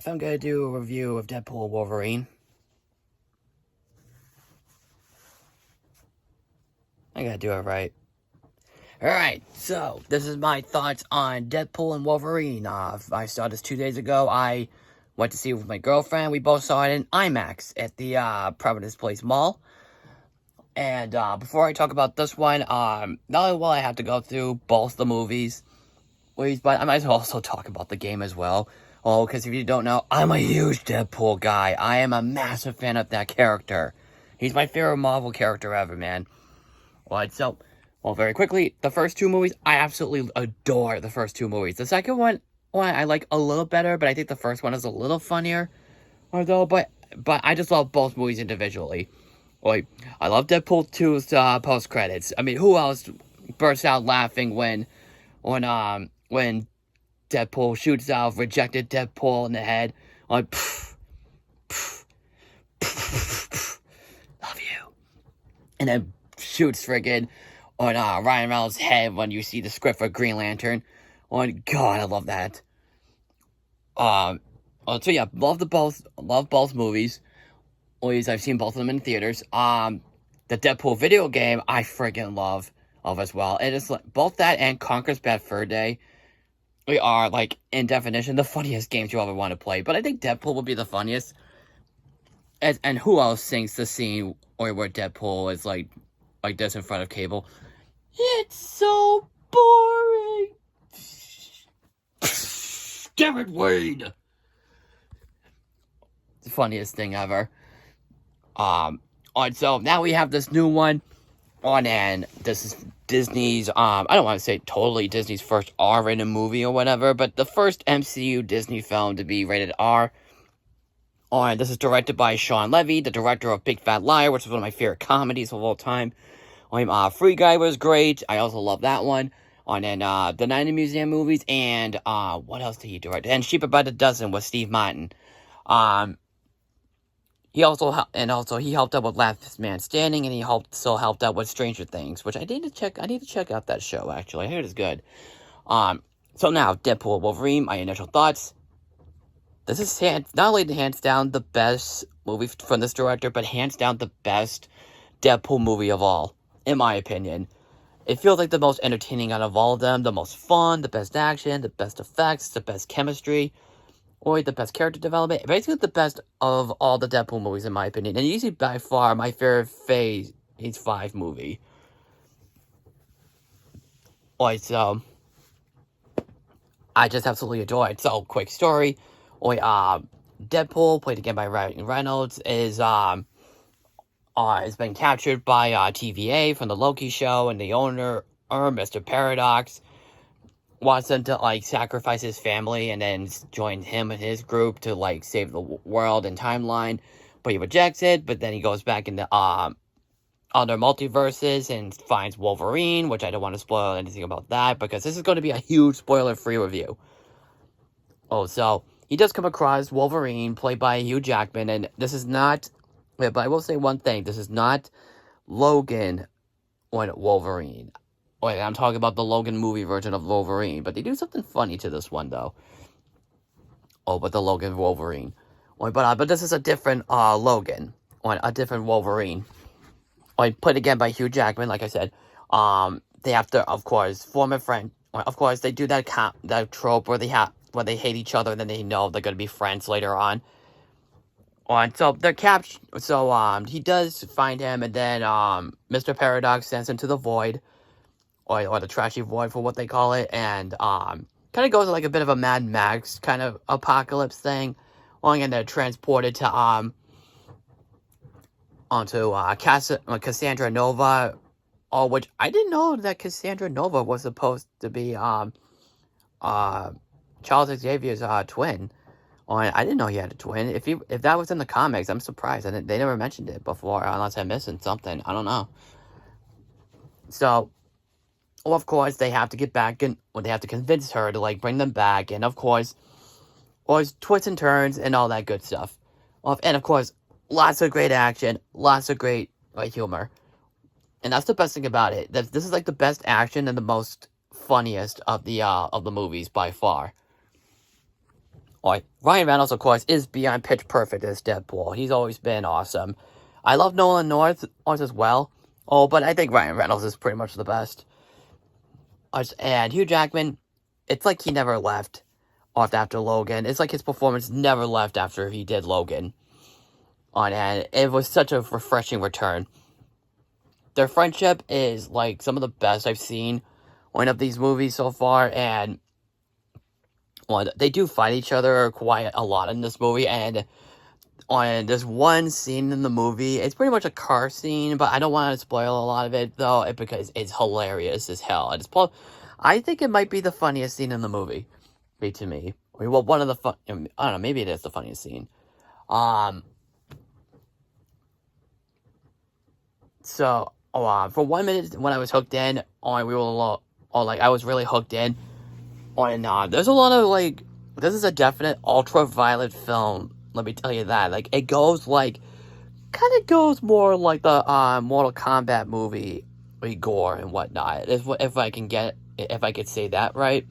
If I'm going to do a review of Deadpool and Wolverine, I gotta do it right. Alright, so this is my thoughts on Deadpool and Wolverine. I saw this 2 days ago. I went to see it with my girlfriend. We both saw it in IMAX at the Providence Place Mall. And before I talk about this one, not only will I have to go through both the movies, but I might as well also talk about the game as well. Oh, because if you don't know, I'm a huge Deadpool guy. I am a massive fan of that character. He's my favorite Marvel character ever, man. Alright, so, very quickly, the first two movies, I absolutely adore the first two movies. The second one I like a little better, but I think the first one is a little funnier. Although, but I just love both movies individually. Like, I love Deadpool 2's post-credits. I mean, who else bursts out laughing when Deadpool shoots out rejected Deadpool in the head? Like, love you. And then shoots friggin' on Ryan Reynolds' head when you see the script for Green Lantern. Oh, God, I love that. So yeah, love both movies. Always, I've seen both of them in theaters. The Deadpool video game, I friggin' love as well. It is like, both that and Conker's Bad Fur Day, they are, like, in definition, the funniest games you ever want to play. But I think Deadpool will be the funniest. And who else sings the scene where Deadpool is like this in front of Cable? It's so boring. Damn it, Wade. The funniest thing ever. So now we have this new one on, and this is Disney's, I don't want to say totally Disney's first R-rated movie or whatever, but the first MCU Disney film to be rated R. And this is directed by Sean Levy, the director of Big Fat Liar, which is one of my favorite comedies of all time. Free Guy was great. I also love that one. And then the Night in the Museum movies, and what else did he direct? And Sheep About a Dozen with Steve Martin. He also helped out with Last Man Standing, and he also helped out with Stranger Things, which I need to check out that show, actually. I heard it's good. So now, Deadpool and Wolverine, my initial thoughts. This is not only hands down the best movie from this director, but hands down the best Deadpool movie of all, in my opinion. It feels like the most entertaining out of all of them, the most fun, the best action, the best effects, the best chemistry, or the best character development. Basically, the best of all the Deadpool movies, in my opinion. And usually, by far, my favorite Phase 5 movie. So I just absolutely adore it. So, quick story. Deadpool, played again by Ryan Reynolds, has been captured by TVA from the Loki show, and the owner, Mr. Paradox, wants him to, sacrifice his family and then join him and his group to, save the world and timeline, but he rejects it. But then he goes back into other multiverses and finds Wolverine, which I don't want to spoil anything about that, because this is going to be a huge spoiler-free review. So he does come across Wolverine, played by Hugh Jackman, and this is not, but I will say one thing, this is not Logan on Wolverine. I'm talking about the Logan movie version of Wolverine, but they do something funny to this one, though. But the Logan Wolverine. But this is a different Logan, a different Wolverine. Played again by Hugh Jackman, like I said. They have to, of course, form a friend. Of course, they do that trope where they hate each other, and then they know they're going to be friends later on. So they're captured. So he does find him, and then Mr. Paradox sends him to the void, or the trashy void for what they call it, and kind of goes like a bit of a Mad Max kind of apocalypse thing. And they're transported to onto Cassandra Nova, which I didn't know that Cassandra Nova was supposed to be Charles Xavier's twin. I didn't know he had a twin. If that was in the comics, I'm surprised. They never mentioned it before, unless I'm missing something. I don't know. So, of course, they have to get back, and they have to convince her to bring them back, and of course, twists and turns and all that good stuff. And of course, lots of great action, lots of great humor, and that's the best thing about it. This is the best action and the most funniest of the movies by far. Like, Ryan Reynolds, of course, is beyond pitch perfect as Deadpool. He's always been awesome. I love Nolan North as well. Oh, but I think Ryan Reynolds is pretty much the best. And Hugh Jackman, it's like he never left off after Logan. It's like his performance never left after he did Logan. And it was such a refreshing return. Their friendship is like some of the best I've seen one of these movies so far, and they do fight each other quite a lot in this movie, and on this one scene in the movie, it's pretty much a car scene, but I don't want to spoil a lot of it, though, because it's hilarious as hell. I think it might be the funniest scene in the movie, to me. Well, one of the I don't know, maybe it is the funniest scene. So, for 1 minute when I was hooked in, I was really hooked in. There's a lot of, this is a definite ultra-violent film, let me tell you that. It goes, kind of goes more like the, Mortal Kombat movie, gore and whatnot, if I could say that right.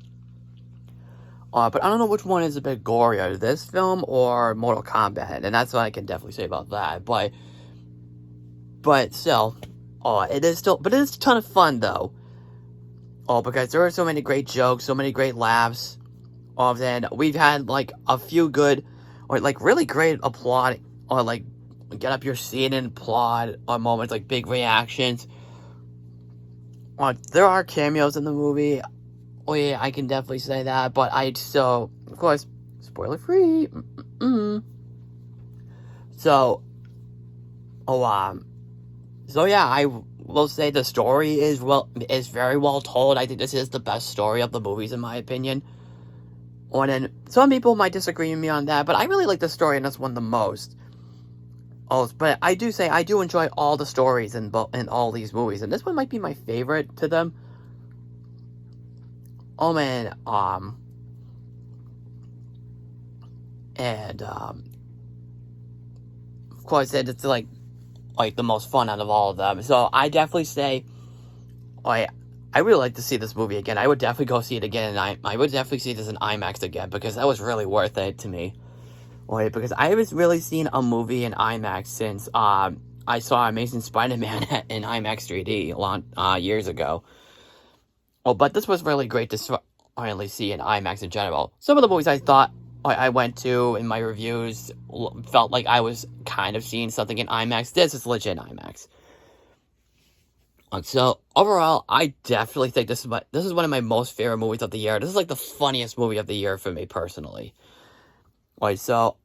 But I don't know which one is a bit gorier, this film or Mortal Kombat, and that's what I can definitely say about that, but still, it is a ton of fun, though. Because there are so many great jokes, so many great laughs. Then we've had, a few good, really great applaud, get up your seat and applaud, moments, big reactions. There are cameos in the movie. Yeah, I can definitely say that, but of course, spoiler-free. So yeah, I will say the story is very well told. I think this is the best story of the movies, in my opinion. And some people might disagree with me on that, but I really like the story in this one the most. But I do enjoy all the stories in all these movies, and this one might be my favorite to them. And of course, it's the most fun out of all of them. So I definitely say, I really like to see this movie again. I would definitely go see it again, and I would definitely see this in IMAX again, because that was really worth it to me. Because I haven't really seen a movie in IMAX since I saw Amazing Spider-Man in IMAX 3D a long years ago. But this was really great to finally see in IMAX in general. Some of the movies I thought I went to in my reviews felt like I was kind of seeing something in IMAX. This is legit IMAX. So overall, I definitely think this is one of my most favorite movies of the year. This is the funniest movie of the year for me personally. So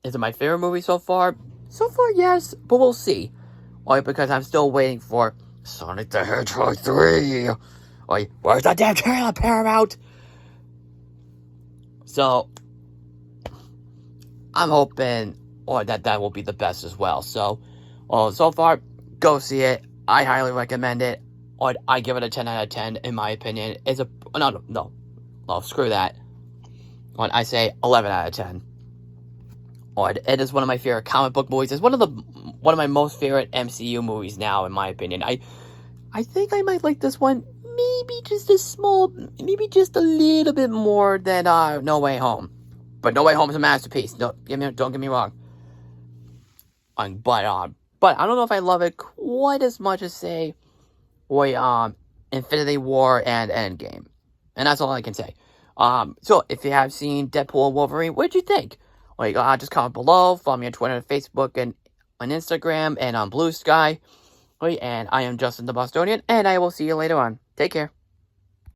is it my favorite movie so far? So far, yes, but we'll see. Because I'm still waiting for Sonic the Hedgehog 3. Where's that damn trailer, Paramount? So I'm hoping that will be the best as well. So so far, go see it. I highly recommend it. I give it a 10 out of 10 in my opinion. No, screw that. I say 11 out of 10. It is one of my favorite comic book movies. It's one of my most favorite MCU movies now, in my opinion. I think I might like this one maybe just a little bit more than No Way Home. But No Way Home is a masterpiece. Don't get me wrong. But I don't know if I love it quite as much as, say, Infinity War and Endgame. And that's all I can say. So if you have seen Deadpool and Wolverine, what did you think? Just comment below. Follow me on Twitter and Facebook and on Instagram and on Blue Sky. And I am Justin the Bostonian, and I will see you later on. Take care.